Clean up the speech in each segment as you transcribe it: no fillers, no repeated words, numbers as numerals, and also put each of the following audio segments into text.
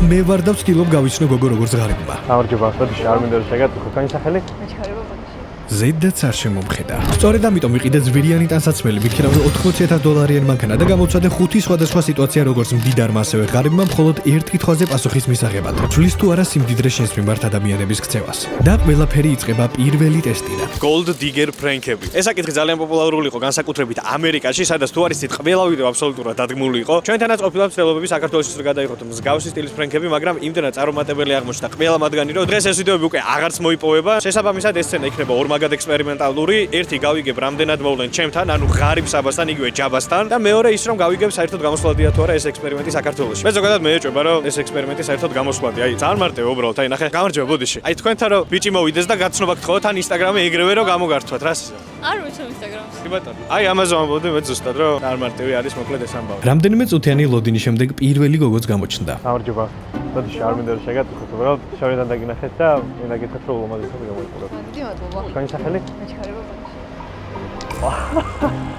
მე ვარ და ვცდილობ გავიცნო გოგო როგორც ღარიბმა. გამარჯობა, ბოდიში არ მინდა რომ შეგატყო, თქვენი სახელი? მეჩქარება ბოდიში. ზედაც არ შემომხედა. სწორედ ამიტომ ვიყიდე ზვირიანი ტანსაცმელი, ვიქნა რომ $80,000 მანქანა და გამოცადე 5 სხვადასხვა სიტუაცია როგორც მდიდარმა ასევე ღარიბმა მხოლოდ ერთ კითხვაზე პასუხის მისაღებად. ძვლის თუ არა სიმდიდრე შენს მიმართ ადამიანების ქცევას. და ყველაფერი იწყება პირველი ტესტიდან. Gold digger prank-ები. ეს საკითხი ძალიან პოპულარული იყო განსაკუთრებით ამერიკაში, სადაც თუ არის ყველა ვიდეო აბსოლუტურად დადგმული იყო. ჩვენთანაც ყოფილა მცდელობები საქართველოში რომ გადაიღოთ მსგავსი სტილის პრენკები, მაგრამ იმდენად წარუმატებელი აღმოჩნდა ყველა მათგანი, რომ დღეს ეს ვიდეოები უკვე აღარც მოიპოვება. შესაბამისად ეს სცენა იქნება ორმაგად ექსპერიმენტალური. ერთი გავიგებ რამდენად მოვლენ ჩემთან, ანუ ღარიბ საბასთან, იგივე ჯაბასთან და მეორე ის რომ გავიგებ საერთოდ გამოსვლადია თუ არა ეს ექსპერიმენტი საქართველოში. მე ზოგადად მეეჭვება რომ ეს ექსპერიმენტი საერთოდ გამოსვლადია. აი, ძალიან მარტივია უბრალოდ. აი, ნახე, გამარჯობა ბოდიში. აი, თქვენთან რომ ბიჭი მოვიდეს და გაცნობა გთხოვოთ, ან ინსტაგრამზე ეგრევე რომ გამოგართვათ, რას ისე? არ ვიცი ინსტაგრამს. კი ბატონო. აი, ამაზე ვამბობდი მე ზუსტად რომ არ მარტივი არის მოკლედ ეს ამბავი. რამდენიმე წუთიანი ლოდინის შემდეგ პირველი გოგოც გამოჩნდა. გამარჯობა. ბოდიში არ მინდა რომ შეგატყოთ, უბრალოდ შორიდან დაგინახეთ და მე დაგეთქვით რომ ულამაზესად გამოიყუროთ. დიდი მადლობა. თქვენი სახელი? მეჩქარება ბოდიში.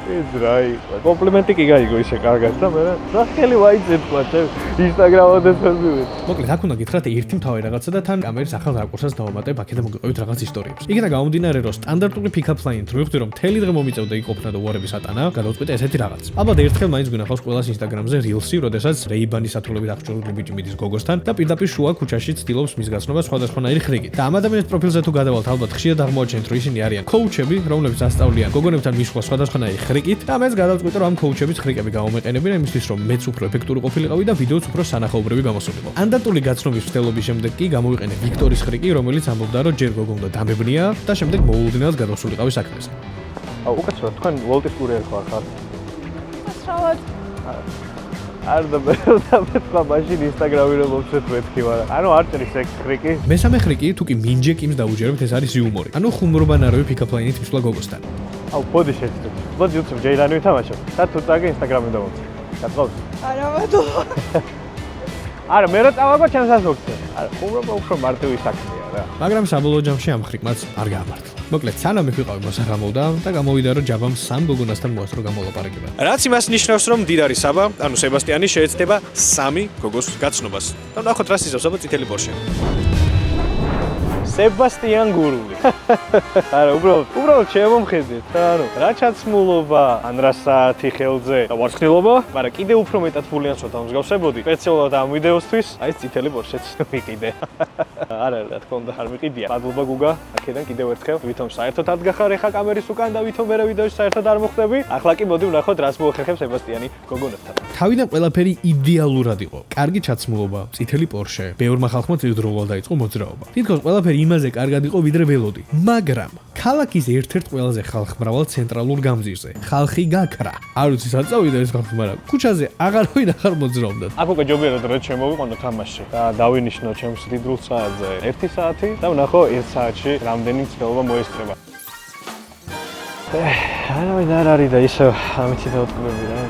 ეს რაი, კომპლიმენტი კი გაიგო ისე კარგად და მე სახელი ვაიძებ თქვა ჩემ ინსტაგრამამდე ფერმივით. მოკლედ, აქ უნდა გითხრათ ერთი მთავარი რაღაცა და თან კამერის ახალ რაკურსას დავამატებ, აქედან მოგიყვებით რაღაც ისტორიებს. იქიდან გამომდინარე, რომ სტანდარტული pick-up line-ით რო ვიხდი რომ მთელი დღე მომიწევდა იქ ყოფნა და უარების ატანა, გადავწყვიტე ესეთი რაღაც. ალბათ ერთხელ მაინც გვინახავს ყველას ინსტაგრამზე Reels-ი, როდესაც Ray-Ban-ის სათულებით აღჭურვილი ბიჭი მიდის გოგოსთან და პირდაპირ შუა ქუჩაში ცდილობს მის გაცნობას სხვადასხვანაირი ხრიგით. და ამ ადამიანის პროფილზე თუ გადავალთ, ალბათ ხშირად აღმოაჩენთ, რომ ისინი არიან coach-ები, რომლებიც ასწავლიან გოგონებთან მისვლა სხვადასხვანაირი ხრიგით და მეც გადავწყვიტე რომ ამ coach-ების ხრიგები გავამეყენებინა იმისთვის, რომ მეც უფრო ეფექტური ყოფილიყავი და ვიდეოც უფრო სანახაობრივი გამოსულიყო. სტანდარტული გაცნობის მცდელობის შემდეგ კი გამოვიყენე ვიქტორის ხრიგი, რომელიც ამბობდა, რომ ჯერ გოგო უნდა დამებნია და შემდეგ მოულოდნელად გადასულიყავი საქმეზე. აუ, უკაცრავად, თქვენ ვოლტის კურიერი ხარ? ასრავად. არ და მაშინ ინსტაგრამი რომ მომწეთ მეთქი ვარა. ანუ არ წერის ეგ ხრიკი. მესამე ხრიგი თუ კი მინჯე კიმს დაუჯერებთ, ეს არის იუმორი. ანუ ხუმრობანარივი pick-up line-ით მისვლა გოგოსთან. აუ, ბოდიში ეცეთ. ბოდი უცებ ჯეილანი ვითამაშო. და თუ წაგე ინსტაგრამი დავამოწე. გატყავს? არა მადლობა. არა, მე რა წავაგო ჩემსაც მოგწე. არა, ხუმრობა უფრო მარტივი საქმეა რა. მაგრამ საბოლოო ჯამში ამ ხრიკმაც არ გაამართლა. მოკლედ, სანამ ვიყავი მოსაღამოვდა და გამოვიდა რომ ჯაბამ სამ გოგონასთან მოასწრო გამოლაპარაკება. რაც იმას ნიშნავს, რომ მდიდარი საბა, ანუ სებასტიანი შეეცდება 3 გოგოს გაცნობას. და ნახოთ რას იზავს აბა წითელი პორშე. სებასტიან გურული. არა, უბრალოდ შემომხედეთ. ანუ რა ჩაცმულობა, ან რა საათი ხელზე და ვარცხნილობა, მაგრამ კიდე უფრო მეტად ფულიანსო დამსგავსებოდი. სპეციალურად ამ ვიდეოსთვის, აი ეს წითელი პორშეც ვიყიდე. არა, რა თქმა უნდა, არ მიყიდია. მადლობა გუგა, აქედან კიდევ ერთხელ. ვითომ საერთოდ ადგახარ ეხა კამერის უკან და ვითომ მე ვიდეოში საერთოდ არ მოხვდები. ახლა კი მოდი ვნახოთ, რას მოახერხებს სებასტიანი გოგონებთან. თავიდან ყველაფერი იდეალურად იყო. კარგი ჩაცმულობა, წითელი პორშე, ბევრმა ხალხმა წირდროულად დაიწყო მოძრაობა. თითქოს ყველაფერი იმაზე კარგად იყო, ვიდრე ველოდი. მაგრამ ქალაქის ერთ-ერთ ყველაზე ხალხმრავალ ცენტრალურ გამზირზე ხალხი გაქრა. არ ვიცი სად წავიდა ეს ხალხი, მაგრამ ქუჩაზე აღარავინ აღარ მოძრაობდა. აქ უკვე ჯობია რომ შემოვიყვანო თამაში და დავინიშნო ჩემს დიდრულ საათზე 1 საათი და ვნახო 1 საათში რამდენი მცდელობა მოესწრება. არავინ არ არის და ისევ ამითი დავტკბები რა.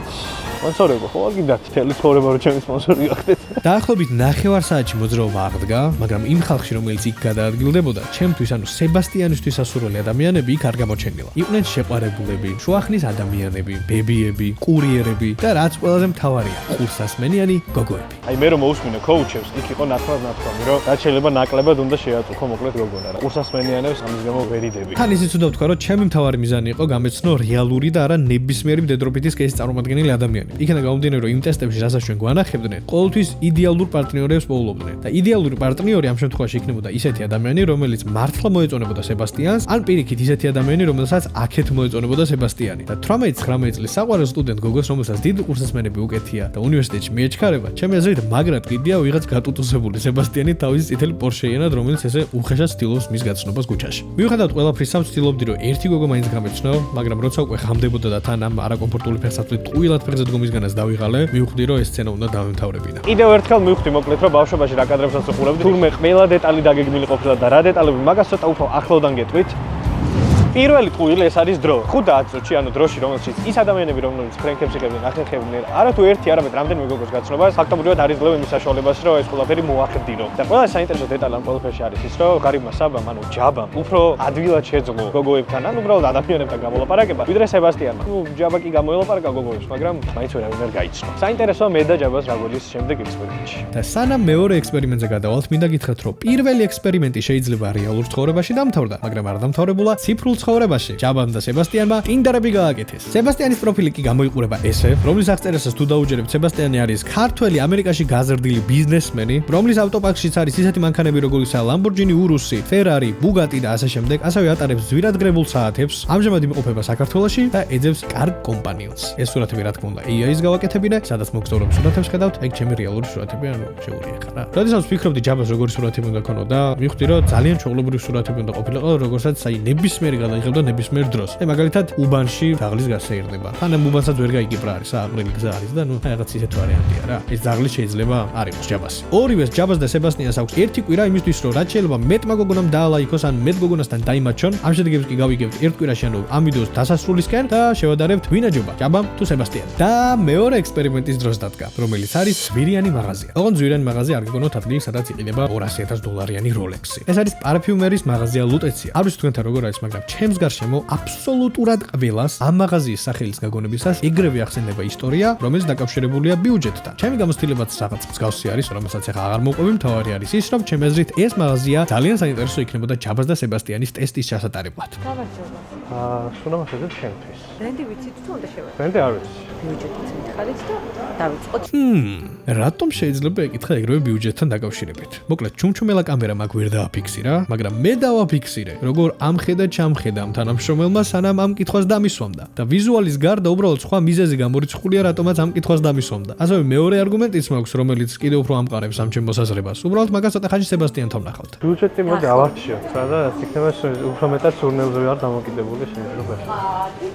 სპონსორები ხო გიდათ თელეთორება რომ ჩემი სპონსორი გახდეთ. დაახლოებით 9 საათში მოძრაობა აღდგა, მაგრამ იმ ხალხში რომელიც იქ გადაადგილდებოდა, ჩემთვის ანუ სებასტიანისთვის ასურველი ადამიანები იქ არ გამოჩენილა. იყვნენ შეყვარებულები, შუახნის ადამიანები, ბებიები, კურიერები და რაც ყველაზე მთავარია, ყურსასმენიანი გოგოები. აი მე რომ მოусმინე coach-ებს, იქ იყო ნათქვამი, რომ რაც შეიძლება ნაკლებად უნდა შეაწუხო მოკლედ გოგონა რა. ყურსასმენიანებს ამის გამო ვერიდები. თან ისიც უნდა ვთქვა, რომ ჩემი მთავარი მიზანი იყო გამეცნო რეალური და არა ნებისმიერი მდედრობითის კეისის წარმომადგენელი ადამიანები. იქიდან გამომდინარე, რომ იმ ტესტებში, რასაც ჩვენ გვანახებდნენ, ყოველთვის იდეალურ პარტნიორებს პოულობდნენ. და იდეალური პარტნიორი ამ შემთხვევაში იქნებოდა ისეთი ადამიანი, რომელიც მართლა მოეწონებოდა სებასტიანს, ან პირიქით ისეთი ადამიანი, რომელსაც აქეთ მოეწონებოდა სებასტიანი. და 18-19 წლის საყვარელ სტუდენტ გოგოს, რომელსაც დიდი ყურსასმენები უკეთია და უნივერსიტეტში მიეჩქარება, ჩემი აზრით მაგრად კიდია ვიღაც გატუტუსებული სებასტიანი თავის წითელი პორშეიანად, რომელიც ესე უხეშად ცდილობს მის გაცნობას ქუჩაში. მიუხედავად ყველაფრისა, ვცდილობდი, რომ ერთი გოგო მაინც გამეცნო, მაგრამ როცა უკვე ხამდებოდა და თან ამ არაკომფორტული ფეხსაცმლით ტყუილად ფეხზე დგომისგანაც დავიღალე, მივხვდი, რომ ეს სცენა უნდა დავემთავრებინა. კიდევ ერთხელ მივხვდი მოკლედ, რომ ბავშვობაში რა კადრებსაც ვუყურებდი, თურმე ყველა დეტალი დაგეგმილი ყოფილა და რა დეტალები, მაგას ცოტა უფრო ახლოდან გეტყვით. პირველი ტყუილი ეს არის დრო. 5-10 წუთში, ანუ დროში, რომელშიც ის ადამიანები, რომლებიც ფრენკებს იღებდნენ, ახერხებდნენ, არათუ ერთი, არამედ რამდენიმე გოგოს გაცნობას, ფაქტობრივად არ იძლევენ მის საშუალებას, რომ ეს ყველაფერი მოახდინო. და ყველა საინტერესო დეტალი ამ ყველაფერში არის ის, რომ ღარიბმა საბამ, ანუ ჯაბამ, უფრო ადვილად შეძლო გოგოებთან, ან უბრალოდ ადამიანებთან გამოლაპარაკება, ვიდრე სებასტიანმა. ნუ ჯაბა კი გამოელაპარაკა გოგოებს, მაგრამ მაინც ვერავინ არ გაიცნო. საინტერესოა მე და ჯაბას რა გვერდის შემდეგ ექსპერიმენტში. და სანამ მეორე ექსპერიმენტზე გადავალთ, მინდა გითხრათ, რომ პირველი ექსპერიმენტი შეიძლება რეალურ ცხოვრებაში დამთავრდა, მაგრამ არ დამთავრებულა ციფრულ ცხოვრებაში. ჯაბამ და სებასტიანმა ტინდერები გააკეთეს. სებასტიანის პროფილი კი გამოიყურება ესე, რომლის აღწერასაც თუ დაუჯერებთ, სებასტიანი არის ქართველი ამერიკაში გაზრდილი ბიზნესმენი, რომლის ავტოპარკშიც არის ისეთი მანქანები, როგორიცაა Lamborghini Urus, Ferrari, Bugatti და ასე შემდეგ, ასევე ატარებს ძვირადღირებულ საათებს, ამჟამად იმყოფება საქართველოში და ეძებს კარგ კომპანიონს. ეს სურათები რა თქმა უნდა AI-ის გავაკეთებინე, სადაც მოგწოვრობ სურათებს ხედავთ, ეგ ჩემი რეალური სურათები, ანუ შეურიახა რა. როდესაც ვფიქრობდი ჯაბას როგორი სურათები უნდა ქონოდა, მივხვდი რომ ძალიან ჩვეულებრივი სურათები უნდა ყოფილიყო, როგორცაც აი ნებისმიერი გადაიღებდა ნებისმიერ დროს. აი მაგალითად უბანში ძაღლის გასეირნება. ხანამ უბანსაც ვერ გაიგიბრა არის, აყრილი გზა არის და ნუ რაღაც ისეთ ვარიანტია რა. ეს ძაღლი შეიძლება არ იყოს ჯაბას. ორივეს ჯაბას და სებასტიანს აქვს ერთი კვირა იმისთვის, რომ რაც შეიძლება მეტმა გოგონამ დაალაიქოს ან მეტ გოგონასთან დაიმაჩონ. ამ შედეგებს კი გავიგებთ ერთ კვირაში, ანუ ამ ვიდეოს დასასრულისკენ და შევადარებთ ვინაჯობა, ჯაბამ თუ სებასტიანს. და მეორე ექსპერიმენტის დროს დადგა, რომელიც არის ზვირიანი მაღაზია. ოღონდ ზვირიანი მაღაზია არ გიგონოთ ადგილი, სადაც იყიდება 200,000 დოლარიანი როლექსი. ეს არის პარფიუმერის მაღაზია ლუტეცია. არ ვიცი თქვენთან როგორ არის, მაგრამ ჩემს გარშემო აბსოლუტურად ყველას ამ მაღაზიის სახელის გაგონებისას ეგრევე ახსენდება ისტორია, რომელიც დაკავშირებულია ბიუჯეტთან. ჩემი გამოცდილებაც რაღაც მსგავსი არის, რომელსაც ახლა აღარ მოვყვები, მთავარი არის ის, რომ ჩემი აზრით ეს მაღაზია ძალიან საინტერესო იქნებოდა ჯაბას და სებასტიანის ტესტის ჩასატარებლად. გამარჯობა. სულ ამასაც ჩემთვის. ბრენდი ვიცით თუ უნდა შევეცდოთ? ბრენდი არ ვიცი. ბიუჯეტიც მითხარით და დავიწყოთ. რატომ შეიძლება ეკითხა ეგრევე ბიუჯეტთან დაკავშირებით? მოკლედ, ჩუმჩუმელა კამერა მაგ ვერ დააფიქსირა, მაგრამ მე დავაფიქსირე, როგორ ამხედა ჩამხედამ თანამშრომელმა სანამ ამ კითხვას დამისვამდა. და ვიზუალის გარდა უბრალოდ სხვა მიზეზი გამორიცხულია, რატომაც ამ კითხვას დამისვამდა. ასევე მეორე არგუმენტიც მაქვს, რომელიც კიდევ უფრო ამყარებს ამ ჩემ მოსაზრებას. უბრალოდ მაგას ცოტა ხანში სებასტიანთან ვნახავთ. ბიუჯეტი მოდი ავარჩიოთ, სადაც იქნება უფრო მეტად სურნელზე ვარ დამოკიდებული შემიძლობაში.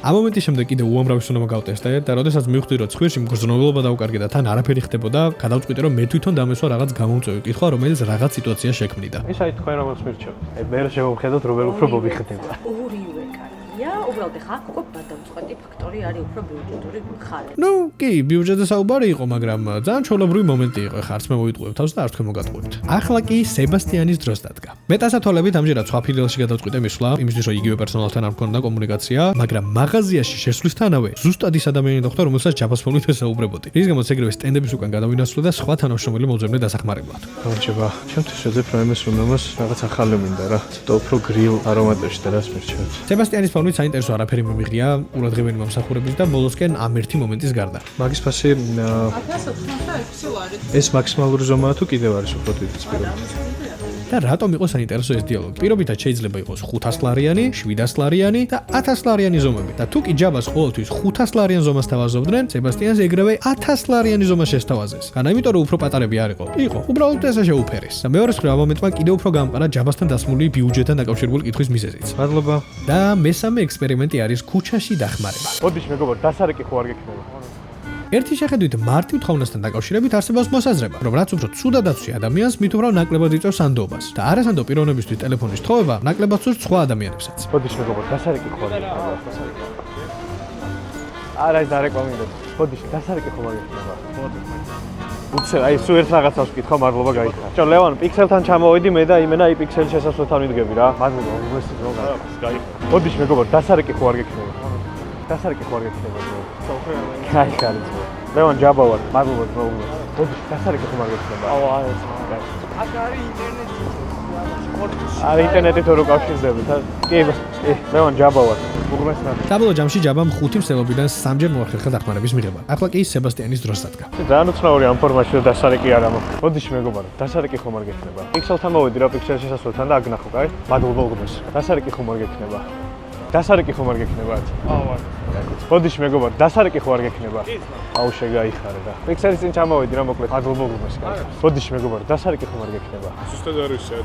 ამ მომენტის შემდეგ კიდევ უამრავი უნდა გავტესტე და როდესაც მივხვდი, რომ ცხვირში მგრძნობელობა დავუკარგე და თან არაფერი ხდებოდა, გადავწყვიტე, რომ მე თვითონ დამესვა რაღაც გამომწვევი კითხვა, რომელიც რაღაც სიტუაცია შექმნიდა. ის აი თქვენ როგორც მირჩევთ. აი მე შევხედოთ როგორ უფრო მოვიხდება. ორივე კარგია, უბრალოდ ხა უკვე გადამწყვეტი ფაქტორი არის უფრო ბიუჯეტური ხალხი. ნუ, კი, ბიუჯეტზე საუბარი იყო, მაგრამ ძალიან ჩვეულებრივი მომენტი იყო. ხა არც მე მოვიტყუებ თავს და არც თქვენ მოგატყუებთ. ახლა კი სებასტიანის დროს დადგა. მე დასათვალებით ამჯერად სხვა ფილიალში გადავწყვიტე მისვლა, იმისთვის რომ იგივე პერსონალთან არ მქონდა კომუნიკაცია, მაგრამ მაღაზიაში შესვლისთანავე ზუსტად ის ადამიანი დახვდა, რომელსაც ჯაბას ფონით ესაუბრებოდი. რის გამოც ეგრევე სტენდების უკან გადავინაცვლე და სხვა თანამშრომელი მოძებნე დასახმარებლად. გამარჯობა. ჩემთვის შეძებ რომ იმის რომელმას რაღაც ახალი მინდა რა. ცოტა უფრო გრილ არომატებში და რას მირჩევთ. სებასტიანის ფონით საინტერესო არაფერი მომიღია ყურადღებიანი მომსახურების და ბოლოსკენ ამ ერთი მომენტის გარდა. მაგის ფასი 196 ლარი. ეს მაქსიმალური ზომაა თუ კიდევ არის უფრო დიდი სპირალი? და რატომ იყო საინტერესო ეს დიალოგი? პირობითად შეიძლება იყოს 500 ლარიანი, 700 ლარიანი და 1000 ლარიანი ზომები. და თუ კი ჯაბას ყოველთვის 500 ლარიან ზომას თავაზობდნენ, სებასტიანს ეგრევე 1000 ლარიანი ზომა შესთავაზეს. განა იმიტომ რომ უფრო პატარები არ იყო. იყო, უბრალოდ ესე შეუფერეს. და მეორე მხრივ ამ მომენტმა კიდევ უფრო გამყარა ჯაბასთან დასმული ბიუჯეტთან დაკავშირებული კითხვის მიზეზიც. მადლობა. და მესამე ექსპერიმენტი არის ქუჩაში დახმარება. მოდი მეგობარ, დასარეკი ხო არ გექნება? ერთი შეხედვით მარტივ თხოვნასთან დაკავშირებით არსებობს მოსაზრება, რომ რაც უფრო ცუდად აცვი ადამიანს, მით უფრო ნაკლებად იწევს სანდოობას. და არასანდო პიროვნებისთვის ტელეფონის თხოვება ნაკლებად სურს სხვა ადამიანებსაც. მოდი მეგობარ, დასარეკი ხო არ გექნება? არა, ეს დარეკვამინდა. მოდი, დასარეკი ხო არ გექნება? მოდი. უცე, აი სულ ერთ რაღაცას ვკითხავ, მადლობა გაიხარა. ჩო, ლევან, პიქსელთან ჩამოვედი მე და იმენა აი პიქსელი შესასვლელთან ვიდგები რა. მადლობა, უგესით რომ გაიხარა. მოდი მეგობარ, დასარეკი ხო არ გექნება? დასარეკი ხო არ გექნება? გაიხარა. ლევან ჯაბა ვარ, მადლობა მოუგე. მოდი, დასარეკი ხო არ გექნება? აუ, არა, ეს მაგარი. აქ არის ინტერნეტი. არა, ინტერნეტით რო კავშირდებით, კი, ლევან ჯაბა ვარ. უგმესნა. საბოლოო ჯამში ჯაბამ 5 მსელობიდან 3-ჯერ მოახერხა დახმარების მიღება. ახლა კი სებასტიანის დროს დადგა. ძალიან უცნაური ამ ფორმაში და დასარეკი არ ამოხდა. მოდი მეგობარო, დასარეკი ხომ არ გექნება? პიქსელთან მოვედი რა, პიქსელი შესასვლელთან და აგნახო, კაი? მადლობა უგმეს. დასარეკი ხომ არ გექნება? დასარეკი ხომ არ გექნება? აუ, არა. ბოდიში მეგობარ, დასარეკი ხო არ გექნება? აუ შეგაიხარე რა. პიქსელის წინ ჩამოვედი რა მოკლედ აგლობოგრუმას კარგი. ბოდიში მეგობარ, დასარეკი ხო არ გექნება? ზუსტად არ ვიცი.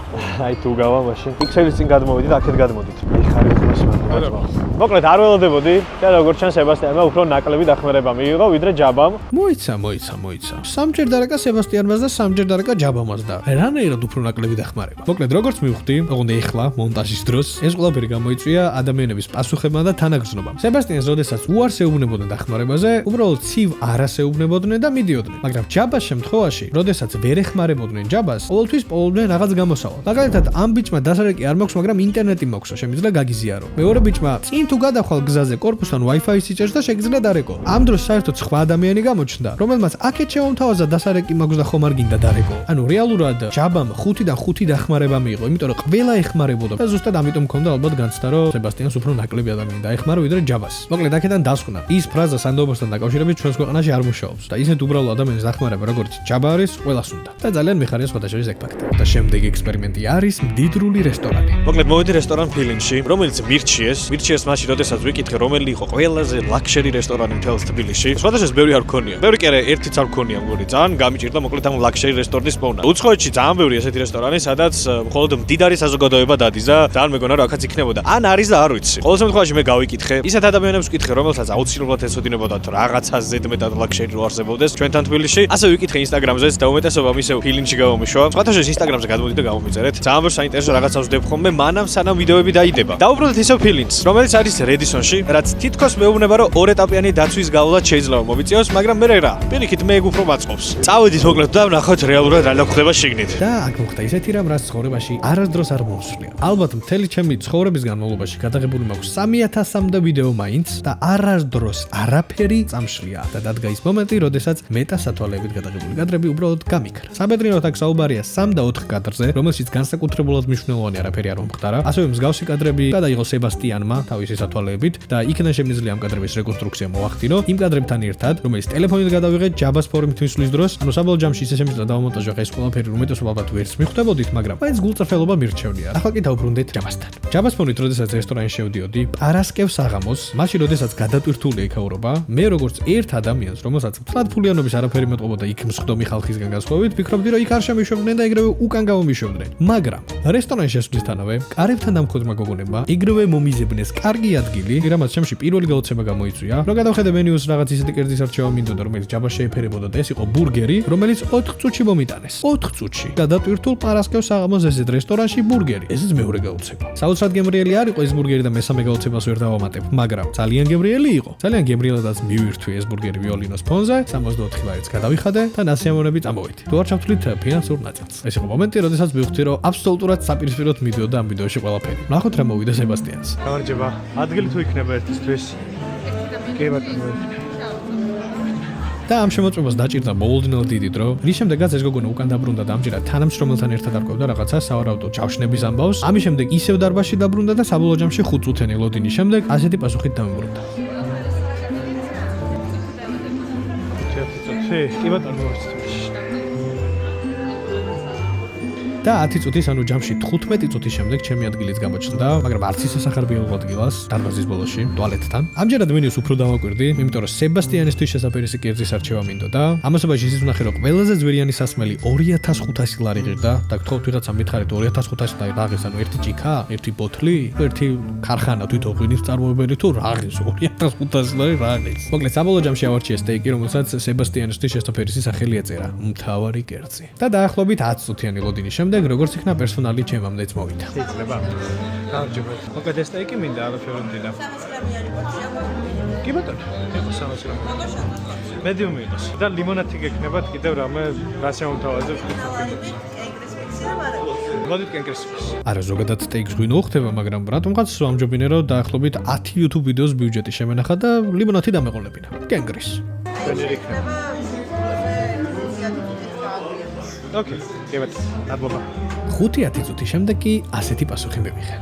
აი თუ გავა მაშინ. პიქსელის წინ გადმოვედი და აქეთ გადმოდით. აიხარე ხმას მაგალითად. მოკლედ არ ველოდებოდი და როგორც ჩანს სებასტიანმა უფრო ნაკლები დახმარება მიიღო ვიდრე ჯაბამ. მოიცა. სამჯერ დარეკა სებასტიანმას და სამჯერ დარეკა ჯაბამას და რანაირად უფრო ნაკლები დახმარება. მოკლედ როგორც მივხვდი, ოღონდ ეხლა მონტაჟის დროს ეს ყველაფერი გამოიწვია ადამიანების პასუხებმა და თანაგრძნობამ. სებასტიანს როდესაც უარს ეუბნებოდნენ დახმარებაზე, უბრალოდ ცივ არას ეუბნებოდნენ და მიდიოდნენ. მაგრამ ჯაბას შემთხვევაში, როდესაც ვერ ეხმარებოდნენ ჯაბას, ყოველთვის პოულობდნენ რაღაც გამოსავალს. მაგალითად, ამ ბიჭმა დასარეკი არ მაქვს, მაგრამ ინტერნეტი მაქვს, შემიძლია გაგიზიარო. მეორე ბიჭმა წინ თუ გადახვალ გზაზე კორპუსთან Wi-Fi სიჭერს და შეგიძლია დარეკო. ამ დროს საერთოდ სხვა ადამიანი გამოჩნდა, რომელმაც აქეთ შემომთავაზა დასარეკი მაქვს და ხომ არ გინდა დარეკო. ანუ რეალურად ჯაბამ 5-დან 5 დახმარება მიიღო, იმიტომ რომ ყველა ეხმარებოდა და ზუსტად ამიტომ მქონდა ალბათ განცდა, რომ სებასტიანს უფრო ნაკლები ადამიანი დაეხმარა ვიდრე ჯაბას. მოკლედ აქედან დასკვნა. ის ფრაზა სანდობასთან დაკავშირებით ჩვენს ქვეყანაში არ მუშაობს და ისეთ უბრალო ადამიანის დახმარება, როგორც ჯაბა არის, ყველას უნდა. და ძალიან მიხარია სხვადასხვა ეგ ფაქტი. და შემდეგი ექსპერიმენტი არის მდიდრული რესტორანი. მოკლედ მოვედი რესტორან ფილინში, რომელიც მირჩიეს მაშინ, როდესაც ვიკითხე, რომელი იყო ყველაზე ლაქშერი რესტორანი მთელს თბილისში. სხვადასხვა ბევრი არ გქონია. ბევრი კი არა, ერთიც არ გქონია მგონი. ძალიან გამიჭირდა მოკლედ ამ ლაქშერი რესტორნის პოვნა. უცხოეთში ძალიან ბევრი ესეთი რესტორანი, სადაც მხოლოდ მდიდარი საზოგადოება დადის და ძალიან მეგონა რომ აქაც იქნებოდა. ან არის და არ ვიცი. ყოველ შემთხვევაში მე გავიკითხე, ისეთ ადამიანებს ვკითხე, რომელსაც აუცილებლად ეცოდინებოდათ რაღაცა ზედმეტად ლაქშერი რო არსებობდეს ჩვენთან თბილისში. ასე ვიკითხე Instagram-ზეც და უმეტესობა ისევ ფილინში გავამიშვა. სხვადასხვა Instagram-ზე გადმოდი და გავამიწერეთ. ძალიან ბევრ საინტერესო რაღაცას ვდებ ხოლმე, მანამ სანამ ვიდეოები დაიდება. დავუბრუნდეთ ისევ ფილინს, რომელიც არის Redison-ში, რაც თითქოს მეუბნება რომ 2 ეტაპიანი დაცვის გავლაც შეიძლება მომიწიოს, მაგრამ მე რა, პირიქით მე ეგ უფრო მაწყობს. წავედით მოკლედ და ვნახოთ რეალურად რა ხდება შიგნით. და აქ მოხდა ისეთი რამ, რაც ცხოვრებაში არასდროს არ მომსვლია. ალბათ მთელი ჩემი ცხოვრების განმავლობაში გადაღებული მაქვს 3000-მდე ვიდეო მაინც და არასდროს არაფერი წამშლია. და დადგა ის მომენტი, როდესაც მეტა სათვალეებით გადაღებული კადრები უბრალოდ გამიქრა. საბედნიეროდ აქ საუბარია 3 და 4 კადრზე, რომელშიც განსაკუთრებულად მნიშვნელოვანი არაფერი არ მომხდარა. ასევე მსგავსი კადრები გადაიღო სებასტიანმა თავისი სათვალეებით და იქიდან შემიძლია ამ კადრების რეკონსტრუქცია მოახდინო იმ კადრებთან ერთად, რომელიც ტელეფონით გადავიღეთ ჯაბას ფორმით მისვლის დროს. ანუ საბოლოო ჯამში ისე შემიძლია დავამონტაჟო ეს ყველაფერი, რომ უმეტესობა ალბათ ვერც მიხვდებოდით, მაგრამ მაინც გულწრფელობა მირჩევნია. ახლა კი დავბრუნდეთ ჯაბასთან. ჯაბას ფონით, როდესაც რესტორანში შევდიოდი, პარასკევს აღამოს, მაშინ როდესაც გადატვირთული ექაურობა, მე როგორც ერთ ადამიანს, რომელსაც მთლად ფულიანობის არაფერი მეტყობოდა იქ მსხდომი ხალხისგან განსხვავებით, ვფიქრობდი, რომ იქ არ შემიშვებდნენ და ეგრევე უკან გამომიშვებდნენ. მაგრამ რესტორანში შესვლისთანავე, კარებთან დამხოდმა გოგონებმა ეგრევე მომიზებნეს კარგი ადგილი, რამაც ჩემში პირველი გაოცება გამოიწვია, რომ გადავხედე მენიუს რაღაც ისეთი კერძის არჩევა მინდოდა, რომელიც ჯაბას შეეფერებოდა და ეს იყო ბურგერი, რომელიც 4 წუთში მომიტანეს. 4 წუთში. გადატვირთულ პარასკევს აღამოს ესეთ რესტორანში ბურგერი. ესეც მეორე გაოცება. საოცრად გემრიელი არ იყო ეს ბურგერი და მესამე გაოცებას ვერ დავამატებ, მაგრამ ძალიან გემრიელი იყო. ძალიან გემრიელადაც მივირთვი ეს ბურგერი ვიოლინოს ფონზე, 64 ლარიც გადავიხადე და ნასიამოვნები წამოვედი. თუ არ ჩავთვლით ფინანსურ ნაწილს. ეს იყო მომენტი, როდესაც მივხვდი, რომ აბსოლუტურად საპირისპიროდ მიდიოდა ამ ვიდეოში ყველაფერი. ნახოთ რა მოვიდა სებასტიანს. გამარჯობა. ადგილი თუ იქნება ერთისთვის? კი ბატონო. და ამ შემოწმებას დაჭირდა მოულოდნელად დიდი დრო, რის შემდეგაც ეს გოგონა უკან დაბრუნდა და ამჯერად თანამშრომელთან ერთად არკვევდა რაღაცა სავარაუდო ჯავშნების ამბავს. ამის შემდეგ ისევ დარბაზში დაბრუნდა და საბოლოო ჯამში 5 წუთიანი ლოდინის შემდეგ ასეთი პასუხით დამებრუნდა. კი ბატონო. და 10 წუთის, ანუ ჯამში 15 წუთის შემდეგ ჩემი ადგილიც გამოჩნდა, მაგრამ არც ისე სახარბიელო ადგილას, დარბაზის ბოლოში, ტუალეტთან. ამჯერად მენიუს უფრო დავაკვირდი, იმიტომ რომ სებასტიანისთვის შესაძერისი კერძის არჩევა მინდოდა. ამასობაში ისიც ვნახე, რომ ყველაზე ძვირიანი სასმელი 2500 ლარი ღირდა და გთხოვთ ვიღაცამ მითხარით 2500 ლარი რაღის, ანუ ერთი ჭიქა, ერთი ბოთლი, ერთი ქარხანა თვითონ ღვინის წარმოებელი თუ რაღის 2500 ლარი რაღის. მოკლედ საბოლოო ჯამში ავარჩიე სტეიკი, რომელსაც სებასტიანისთვის შესაძერისი სახელი ეწერა, მთავარი კერძი. და დაახლოებით 10 წუთიანი ლოდინის შემდეგ როგორც იქნა პერსონალი ჩემამდეც მოვიდა. შეიძლება. გამარჯობა. მოკლედ ეს სტეიკი მინდა არაფერი მდიდა. 300 გრამიანი პორცია მოგვიყვება. კი ბატონო. ეხლა 300 გრამი. მედიუმი იყოს. და ლიმონადი გექნებათ კიდევ რამე რა შემოთავაზებ? მოდით კენკრესის. არა ზოგადად სტეიქს გვინო ხდება, მაგრამ რატომღაც ამჯობინე რომ დაახლოებით 10 YouTube ვიდეოს ბიუჯეტი შემენახა და ლიმონადი დამეყოლებინა. კენკრის. ოკეი, კი ბატონო. მადლობა. 5-10 წუთის შემდეგ კი ასეთი პასუხი მივიღე.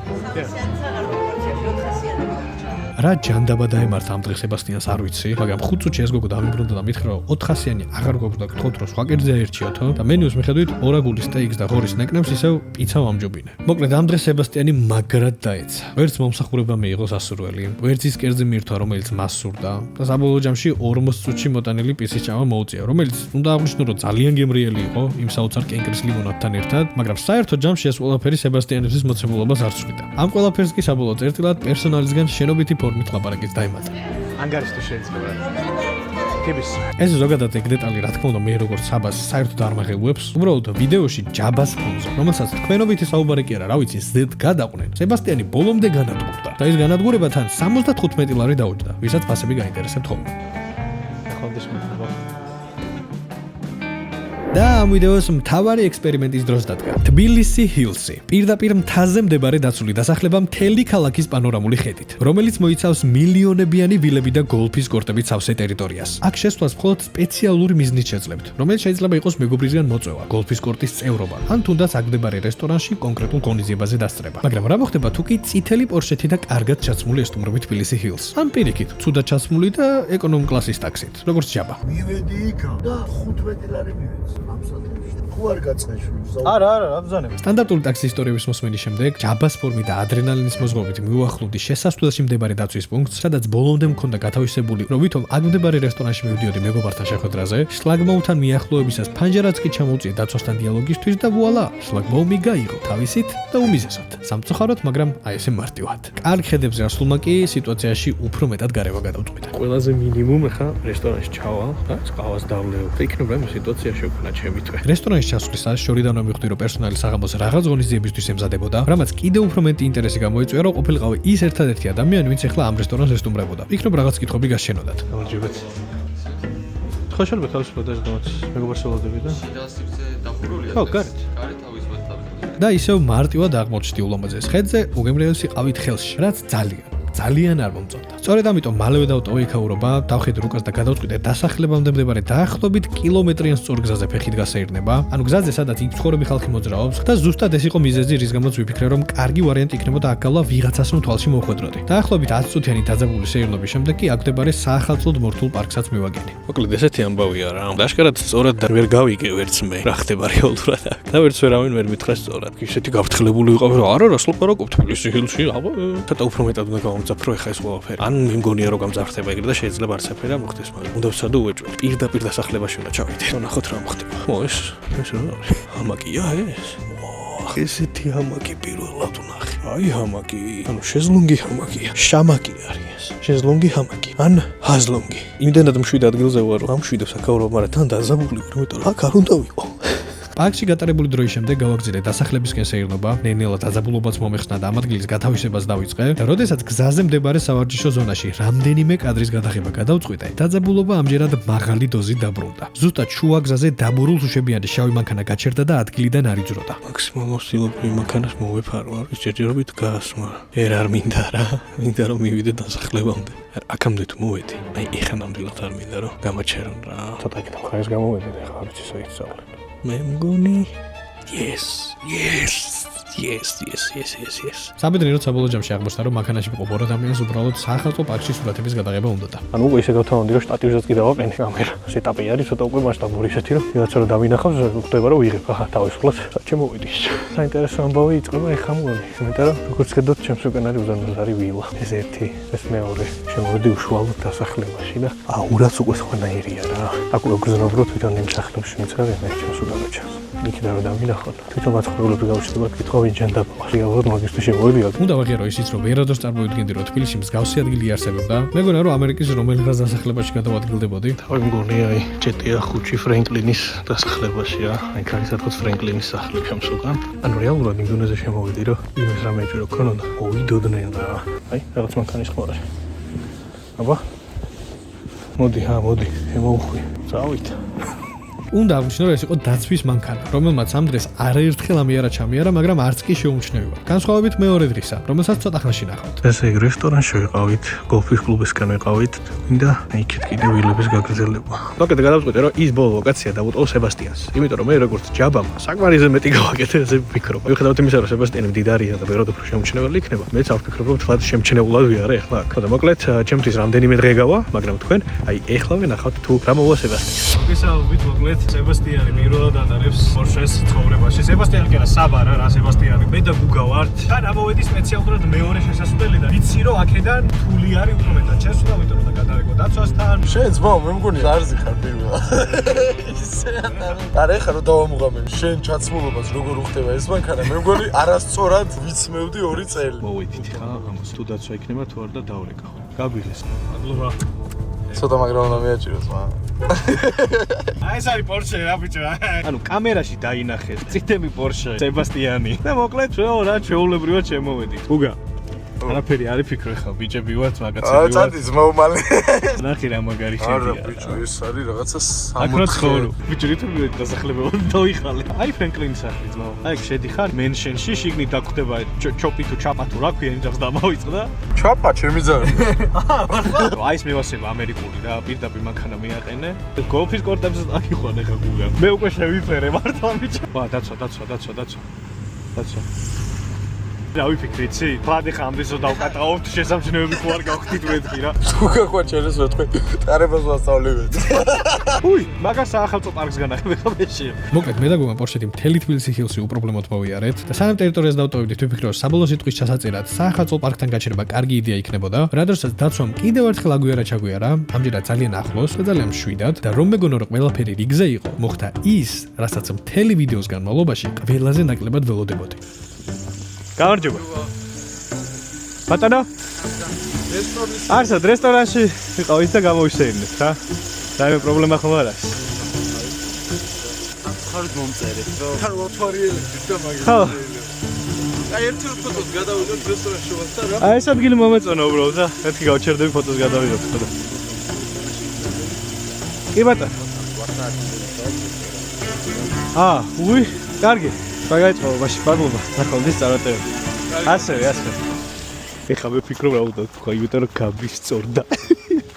რა ჯანდაბა დაემართა ამ დღეს სებასტიანს არ ვიცი, მაგრამ 5 წუთში ეს გოგო დამიბრუნდა და მითხრა რომ 400-იანი აღარ გვაქვს და გთხოვთ რომ სხვა კერძი აერჩიოთო და მენიუს მიხედვით ორაგულის სტეიქს და ღორის ნეკნებს ისევ პიცა ვამჯობინე. მოკლედ ამ დღეს სებასტიანი მაგრად დაეცა. ვერც მომსახურება მიიღო სასურველი, ვერც ის კერძი მირთვა რომელიც მას სურდა და საბოლოო ჯამში 40 წუთში მოტანილი პიცის ჭამა მოუწია, რომელიც უნდა აღვნიშნო რომ ძალიან გემრიელი იყო იმ საოცარ კენკრის ლიმონადთან ერთად, მაგრამ საერთო ჯამში ეს ყველაფერი სებასტიანის მოცემულობას არ ცვლიდა. ამ ყველაფერს კი საბოლოო წერტილად პერსონალისგან შენობითი ფორმით ლაპარაკიც დაემატა. ანგარიშთი შეიძლება. ტიპის. ეს ზოგადად ეგ დეტალი რა თქმა უნდა მე როგორც საბას საერთოდ არ მაღელვებს. უბრალოდ ვიდეოში ჯაბას ფონზე, რომელსაც თქვენობითი საუბარი კი არა, რა ვიცი, ზედ გადაყვნენ. სებასტიანი ბოლომდე განადგურდა და ის განადგურება თან 75 ლარი დაუჯდა, ვისაც ფასები გაინტერესებთ ხოლმე. ხონდეს მოხდება. და ამ ვიდეოს მთავარი ექსპერიმენტის დროს დადგა თბილისი ჰილსი, პირდაპირ მთაზე მდებარე დაცული დასახლება მთელი ქალაქის პანორამული ხედით, რომელიც მოიცავს მილიონებიანი ვილები და გოლფის კორტებით სავსე ტერიტორიას. აქ შესვლას მხოლოდ სპეციალური მიზნით შეძლებთ, რომელიც შეიძლება იყოს მეგობრისგან მოწვევა, გოლფის კორტის წევრობა, ან თუნდაც აქ მდებარე რესტორანში კონკრეტულ ღონისძიებაზე დასწრება. მაგრამ რა მოხდება თუ კი წითელი პორშეთი და კარგად ჩაცმული ესტუმრობით თბილისი ჰილს, ან პირიქით, ცუდად ჩაცმული და ეკონომ კლასის ტაქსით, როგორც ჯაბა. მივედი იქა და 15 ლარი მივეცი. ხო არ გაცხეშულს. არა, აბზანები. სტანდარტული ტაქსის ისტორიების მოსმენის შემდეგ ჯაბას ფორმით და ადრენალინის მოზღობით მივუახლოვდი შესასვლელში მდებარე დაცვის პუნქტს, სადაც ბოლომდე მქონდა გათავისებული, რომ ვითომ აქ მდებარე რესტორანში მივდიოდი მეგობართან შეხვედრაზე, შლაგბაუმთან მიახლოებისას ფანჯარაც კი ჩამოუწია დაცვასთან დიალოგისთვის და ვუალა, შლაგბაუმი გაიღო თავისით და უმიზესოდ. სამწუხაროდ, მაგრამ აი ესე მარტივად. კარგ ხედებზე ასულმა კი სიტუაციაში უფრო მეტად გარევა გადავწყვიტა. ყველაზე მინიმუმ ახლა რესტორანში ჩავალ და ყავას დავლევ. იქნება ამ სიტუაციაში ვქნა ჩემი თვე. რესტორანის ჩასვლისას შორიდანვე მივხვდი, რომ პერსონალი საღამოს რაღაც ღონისძიებისთვის ემზადებოდა, რამაც კიდევ უფრო მეტი ინტერესი გამოიწვია, რომ ყოფილიყავი ის ერთადერთი ადამიანი, ვინც ახლა ამ რესტორანს ესტუმრებოდა. იქნებ რაღაც კითხვები გასჩენოდათ. გამარჯობათ. ხო შეიძლება თავისუფლად დაჟდომოთ მეგობარს ველოდები და სივრცე დახურულია. ხო, გარეთ. გარეთ თავისუფლად დავიწყოთ. და ისევ მარტივად აღმოჩნდი ულამაზეს ხედზე, უგემრიელს იყავით ხელში, რაც ძალიან არ მომწონდა. სწორედ ამიტომ მალევე დავტოვე იქაურობა, დავხედე რუკას და გადავწყვიტე დასახლებამდე მდებარე დაახლოებით კილომეტრიან სწორ გზაზე ფეხით გასეირნება, ანუ გზაზე, სადაც იქ ცხოვრები ხალხი მოძრაობს და ზუსტად ეს იყო მიზეზი, რის გამოც ვიფიქრე, რომ კარგი ვარიანტი იქნებოდა აქ გავლა ვიღაცას რომ თვალში მოვხვედროდი. დაახლოებით 10 წუთიანი დაძაბული სეირნობის შემდეგ კი აქ მდებარე საახალწლოდ მორთულ პარკსაც მივაგინე. მოკლედ ესეთი ამბავია რა. დაშკარად სწორად ვერ გავიგე ვერც მე რა ხდება რეალურად აქ. და ვერც ვერავინ ვერ მითხრა სწორად. ისეთი გაფრთხილებული ვიყავი რა, არა, რას ლაპარაკობ თბილისი ჰილსში, აბა, ცოტა უფრო მეტად უნდა გამომძაფრო ეხა ეს ყველაფერი. ან მიმგონია რომ გამძაფრდება ეგრე და შეიძლება არცაფერა მოხდეს, მაგრამ უნდა ვცადო უეჭვი. პირდაპირ დასახლებაში უნდა ჩავიდე. ნახოთ რა მოხდება. ეს რა არის? ჰამაკია ეს? ესეთი ჰამაკი პირველად ვნახე. აი ჰამაკი, ანუ შეზლონგი ჰამაკია. შამაკი არის ეს. შეზლონგი ჰამაკი. ან ჰაზლონგი. იმდენად მშვიდ ადგილზე ვარ, რომ ამშვიდებს აქაურობ, მაგრამ თან დაზაბული ვარ, იმიტომ რომ აქ არ უნდა ვიყო. პარკში გატარებული დროის შემდეგ გავაგზავნე დასახლებისკენ სეირნობა, ნელ-ნელა დაძაბულობაც მომეხსნა და ამ ადგილის გათავისებას დავიწყე და როდესაც გზაზე მდებარე სავარჯიშო ზონაში რამდენიმე კადრის გადაღება გადავწყვიტე, დაძაბულობა ამჯერად მაღალი დოზით დაბრუნდა. ზუსტად შუა გზაზე დაბურულ შუშებიანი შავი მანქანა გაჩერდა და ადგილიდან არ იძროდა. მაქსიმალურ ვცდილობდი მანქანას მოვეფარო, არის ჯერჯერობით გასმა. არ მინდა რა, მინდა რომ მივიდე დასახლებამდე. აქამდე თუ მოვედი, აი ეხლა ნამდვილად არ მინდა რომ გამაჩერონ რა. ცოტა იქ ხარეს გამოვედი და ეხლა ვიცი საერთოდ. მე მგონი yes. საბედნიეროდ საბოლოო ჯამში აღმოჩნდა, რომ მანქანაში მყოფ ორ ადამიანს უბრალოდ საახალწლო პარკში სურათების გადაღება უნდოდა. ანუ უკვე ისე გავთავაზდი, რომ შტატივზეც კი დავაყენე კამერა. ეტაპი არის ცოტა უკვე მასშტაბური ისეთი, რომ ვიღაცა რომ დავინახავს, ხვდება რომ ვიღებ. აჰა, თავისუფლად საჩემოვიდი. საინტერესო ამბავი იწყება ეხლა მგონი. იმიტომ რომ როგორც ხედავთ, ჩემს უკან არის უზარმაზარი ვილა. ეს ერთი, ეს მეორე. შემოვედი უშუალოდ დასახლებაში და აურაც უკვე სხვანაირია რა. აქ უკვე გზნობრო თვითონ იმ სახლებში ვინც არის, მე ჩემს უკანაჩას. იქნებ დამინახოთ. თვითონ მაცხოვრებლები გავუჩნდება კითხვა ვინ ჯანდაბა. რეალურად მაგისტრი შემოვიდა. უნდა ვაღიარო ისიც, რომ ვერადოს წარმოვიდგენდი, რომ თბილისში მსგავსი ადგილი არსებობდა. მეგონა რომ ამერიკის რომელიღაც დასახლებაში გადავადგილდებოდი. თავი მგონი აი ჯეტია ხუჩი ფრენკლინის დასახლებაშია. აი კარი სადღაც ფრენკლინის სახლი ჩემს უკან. ანუ რეალურად იმ დონეზე შემოვიდი, რომ იმის რამეჯი რო ქონოდა, მოვიდოდნენ რა. აი რაღაც მანქანის ხმარა. აბა მოდი, მოდი, შემოვხვი. წავით. უნდა აღვნიშნო, რომ ეს იყო დაცვის მანქანა, რომელმაც ამ დღეს არაერთხელ ამიარა ჩამიარა, მაგრამ არც კი შეუმჩნევია. განსხვავებით მეორე დღისა, რომელსაც ცოტა ხანში ნახავთ. ესე იგი რესტორანში ვიყავით, გოლფის კლუბისკენ ვიყავით, მინდა იქით კიდე ვილების გაგრძელება. მოკეთ გადავწყვიტე, რომ ის ბოლო ლოკაცია დავუტოვო სებასტიანს. იმიტომ რომ მე როგორც ჯაბამ საკმარისზე მეტი გავაკეთე, ესე ვფიქრობ. მიუხედავად იმისა, რომ სებასტიანი მდიდარია და ბევრად უფრო შემჩნეველი იქნება, მეც არ ვფიქრობ, რომ თქვა შემჩნეულად ვიარე ახლა აქ. და მოკლედ, ჩემთვის რამდენიმე დღე გავა, მაგრამ თქვენ, აი ეხლავე ნახავთ თუ რა მოვა სებასტიანს. მოგესალმებით, მოკლედ, სებასტიანი პირველად ატარებს პორშეს ცხოვრებაში. სებასტიანი კი არა, საბარა რა სებასტიანი. მე და გუგა ვართ. და ამოვედი სპეციალურად მეორე შესასვლელი და ვიცი რომ აქედან თული არის უფრო მეტად. ჩემს უნდა ვიტყვი რომ გადავეგო დაცვასთან. შენ ძმა, მე მგონი არზი ხარ პირველად. არა ხარ რომ დავამუღამე. შენ ჩაცმულობას როგორ უხდება ეს მანქანა? მე მგონი არასწორად ვიცმევდი 2 წელი. მოვიდით ხა, ამას თუ დაცვა იქნება თუ არა და დავრეკა. გაგვიღეს. მადლობა. ცოტა მაგრამ უნდა მიაჭიროს მან. აი ეს არის პორშე რა ბიჭო. ანუ კამერაში დაინახეს წითელი პორშე სებასტიანი. და მოკლედ რა ჩვეულებრივად შემოვედით. გუგა არაფერი არ ფიქრო ხა ბიჭები ვართ მაგაცები ვართ. წადი ძმა უმალე. ნახე რა მაგარი ხედია. არა ბიჭო ეს არის რაღაცა აკრა ცხოვრო. ბიჭო რითი დასახლებელად დაიხალე. აი ფრენკლინის სახლი ძმა. აი შედიხარ მენშენში შიგნით დაგხვდება ჩოპი თუ ჩაპა თუ რა ქვია იმას დამავიწყდა. ჩაპა ჩემი ძაღლი. აი ეს მევასება ამერიკული რა პირდაპირ მანქანა მიაყენე. გოლფის კორტებზე დაგიყვანე ხა გუგა. მე უკვე შევიფერე მართლა ბიჭო. ვა დაცვა. რა ვიფიქრიცი? ფადე ხამდესო დავკატავთ შესამჩნევები თუ არ გავხდით მეთქი რა. თუ გაგვაჩერეს რა თქვი? ტარებას ვასწავლებთ. უი, მაგას საახალწლო პარკს განახმე ხა მეში. მოკლედ მე და გუმა პორშეთი მთელი თბილისი ჰილსი უპრობლემოდ მოვიარეთ და სანამ ტერიტორიას დავტოვებდით, ვიფიქრე რომ საბოლოო სიტყვის ჩასაწერად საახალწლო პარკთან გაჩერება კარგი იდეა იქნებოდა. რადგანაც დაცვამ კიდევ ერთხელ აგვიარა, ამჯერად ძალიან ახლოს და ძალიან მშვიდად და რომ მეგონო რომ ყველაფერი რიგზე იყო, მოხდა ის, რასაც მთელი ვიდეოს განმავლობაში ყველაზე ნაკლებად ველოდებოდი. გამარჯობა. ბატონო? არსად რესტორანში ვიყავით და გამოვისეირნეთ რა. რაიმე პრობლემა ხომ არ არის? ხარ მომწერეთ რომ ხარ ვათვარიელები და მაგას. ხო. აი ერთი ფოტოს გადავიღოთ რესტორანში ვასთან რა. აი ეს ადგილი მომეწონა უბრალოდ და მეთქი გავჩერდები ფოტოს გადავიღოთ ხოდა. კი ბატონო. უი, კარგი. მაგაიწყო მაშინ მადლობა. ნახავდეს წარმატებები. ასევე. ეხლა მე ვფიქრობ რა უნდა თქვა, იმიტომ რომ გამისწორდა.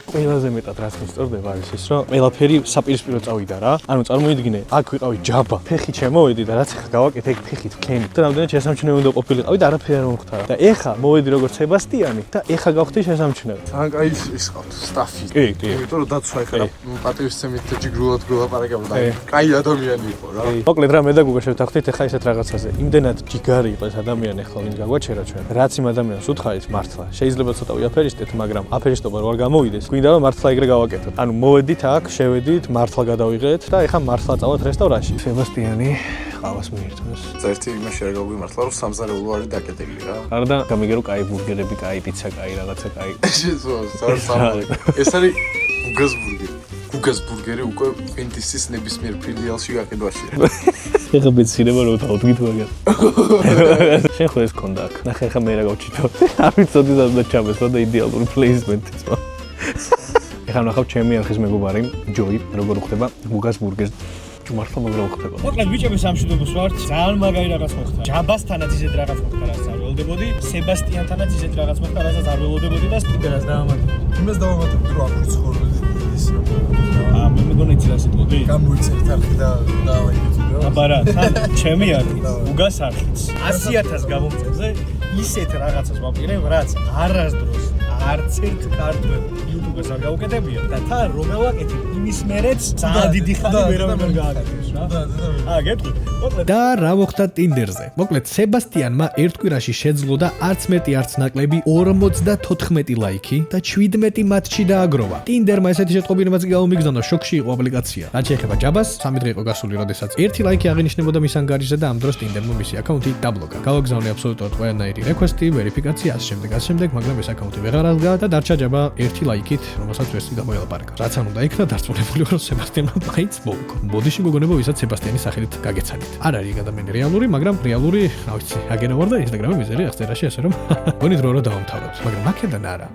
ყველაზე მეტად რაც მისწორდება არის ის, რომ ყველაფერი საპირისპირო წავიდა რა. ანუ წარმოიდგინე, აქ ვიყავი ჯაბა, ფეხით შემოვედი და რაც ეხლა გავაკეთე ეგ ფეხით ვქენი. და რამდენად შესამჩნევი უნდა ყოფილიყავი და არაფერი არ მომხდა. და ეხლა მოვედი როგორც სებასტიანი და ეხლა გავხდი შესამჩნევი. თან კაი ის ყავთ სტაფი. კი. იმიტომ რომ დაცვა ეხლა პატივისცემით და ჯიგრულად გველაპარაკებდა. კაი ადამიანი იყო რა. მოკლედ რა მე და გუგა შევთანხმდით ეხლა ისეთ რაღაცაზე. იმდენად ჯიგარი იყო ეს ადამიანი ეხლა ვინ გაგვაჩერა ჩვენ. რაც იმ ადამიანს უთხარით მართლა. შეიძლება ცოტა ვიაფერისტეთ, მაგრამ აფერისტობა რო არ გამოვიდეს. გვინდა რომ მართლა ეგრე გავაკეთოთ. ანუ მოვედით აქ, შევედით, მართლა გადავიღეთ და ეხლა მართლა წავალთ რესტორანში. სებასტიანი ყავას მიირთმევს. ერთი იმაში არ გაგვიმართლა რომ სამზარეულო არის დაკეტილი რა. არა და გამიგე რომ კაი ბურგერები, კაი პიცა, კაი რაღაცა, კაი. ეს არის გუგას ბურგერი უკვე პენტისის ნებისმიერ ფილიალში გაყიდვაშია. ეხლა მეცილება რომ დავდგით მაგას. შენ ხო ეს კონდა აქ. ნახე ეხლა მე რა გავჩიტო. არ ვიცოდი და ჩამეს და იდეალური პლეისმენტიც ვა. ეხლა ნახავ ჩემი არხის მეგობარი ჯოი როგორ ხდება გუგას ბურგერს. მართლა მაგრამ ხდება. მოკლედ ბიჭები სამშვიდობოს ვართ. ძალიან მაგარი რაღაც მოხდა. ჯაბასთანაც ისეთ რაღაც მოხდა, რაც არ ველოდებოდი. სებასტიანთანაც ისეთ რაღაც მოხდა, რასაც არ ველოდებოდი და სტუდიას დავამატებდი. იმას დავამატებდი რომ აქ ცხოვრობდი ის რა. მე მეგონა იცი რა სიტყვები? გამოიწერეთ არხი და დავაიგეთ რა. აბარა, თან ჩემი არხი, გუგას არხიც. 100,000 გამომწერზე ისეთ რაღაცას ვაპირებ, რაც არასდროს არც ერთ ქართველ YouTube-ს არ გავუკეთებია და თან რომ გავაკეთებ იმის მერეც ძალიან დიდი ხანი ვერავინ არ გააკეთებს რა. გეტყვი. და რა მოხდა Tinder-ზე? მოკლედ სებასტიანმა ერთ კვირაში შეძლო და არც მეტი არც ნაკლები 54 ლაიქი და 17 მატჩი დააგროვა. Tinder-მა ესეთი შეტყობინებაც გაუმიგზავნა, შოქში იყო აპლიკაცია. რაც შეეხება ჯაბას, 3 დღე იყო გასული, როდესაც 1 ლაიქი აღინიშნებოდა მის ანგარიშზე და ამ დროს Tinder-მა მისი აკაუნტი დაბლოკა. გავაგზავნე აბსოლუტურად ყველანაირი რეკვესტი, ვერიფიკაცია, შემდეგ, მაგრამ ეს აკაუნტი ვეღარ აღდგა და დარჩა ჯაბა 1 ლაიქით, რომელსაც ვერსი გამოელაპარაკა. რაც არ უნდა იქნა დარწმუნებული ვარ, რომ სებასტიანმა მაინც მოუგო. ბოდიში გოგონებო, ვისაც სებასტიანის სახელით გაგეცანით. არ არის ადამიანი რეალური, მაგრამ რეალური, რა ვიცი, აგენა ვარ და Instagram-ი მიზერი აღწერაში, ასე რომ გონი დრო რა დავამთავრებთ, მაგრამ აქედან არა.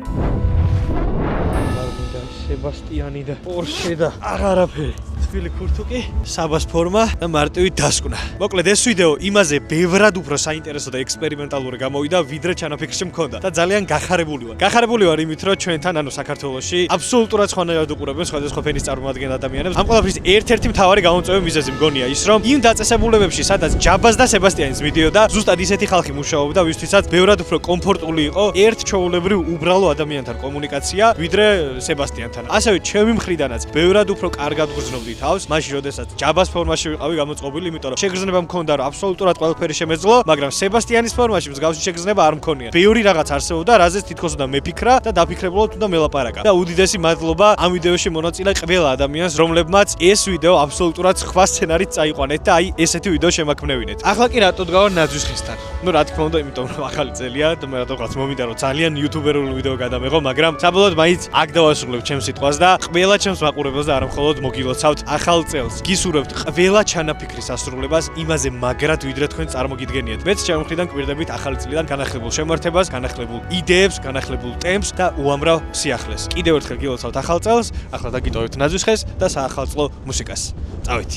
სებასტიანი და პორშე და არაფერი. თბილი ქურთუკი, საბას ფორმა და მარტივი დასკვნა. მოკლედ ეს ვიდეო იმაზე ბევრად უფრო საინტერესო და ექსპერიმენტალური გამოვიდა, ვიდრე ჩანაფიქრში მქონდა და ძალიან გახარებული ვარ. გახარებული ვარ იმით, რომ ჩვენთან, ანუ საქართველოში, აბსოლუტურად სხვანაირად უყურებენ სხვადასხვა ფენის წარმომადგენელ ადამიანებს. ამ ყველაფრის ერთ-ერთი მთავარი გამომწვევი მიზეზი მგონია ის, რომ იმ დაწესებულებებში, სადაც ჯაბას და სებასტიანის მიდიოდა, ზუსტად ისეთი ხალხი მუშაობდა, ვისთვისაც ბევრად უფრო კომფორტული იყო ერთ ჩვეულებრივ უბრალო ადამიანთან კომუნიკაცია, ვიდრე სებასტიანთან. ასევე ჩემი მხრიდანაც ბევრად უფრო კარგად გრძნობდი თავს, მაშინ როდესაც ჯაბას ფორმაში ვიყავი გამოწყობილი, იმიტომ რომ შეგრძნება მქონდა, რომ აბსოლუტურად ყველაფერი შემეძლო, მაგრამ სებასტიანის ფორმაში მსგავსი შეგრძნება არ მქონია. ბევრი რაღაც არსებობდა, რაზეც თითქოს უნდა მეფიქრა და დაფიქრებულად უნდა მელაპარაკა. და უდიდესი მადლობა ამ ვიდეოში მონაწილე ყველა ადამიანს, რომლებმაც ეს ვიდეო აბსოლუტურად სხვა სცენარით წაიყვანეთ და აი ესეთი ვიდეო შემაქმნევინეთ. ახლა კი რატო დგავარ ნაძვის ხესთან? ნუ რა თქმა უნდა, იმიტომ რომ ახალი წელია და მე რატოღაც მომინდა რომ ძალიან იუთუბერული ვიდეო გადამეღო, მაგრამ საბოლოოდ მაინც აქ დავასრულებ ჩემს სიტყვას და ყველა ჩემს მაყურებელს და არა მხოლოდ მოგილოცავთ ახალ წელს. გისურვებთ ყველა ჩანაფიქრის ასრულებას იმაზე მაგრად ვიდრე თქვენ წარმოგიდგენიათ. მეც ჩემი მხრიდან გვირდებით ახალი წლიდან განახლებულ შემართებას, განახლებულ იდეებს, განახლებულ ტემპს და უამრავ სიახლეს. კიდევ ერთხელ გილოცავთ ახალ წელს, ახლა დაგიტოვებთ ნაძვის ხეს და საახალწლო მუსიკას. წავით.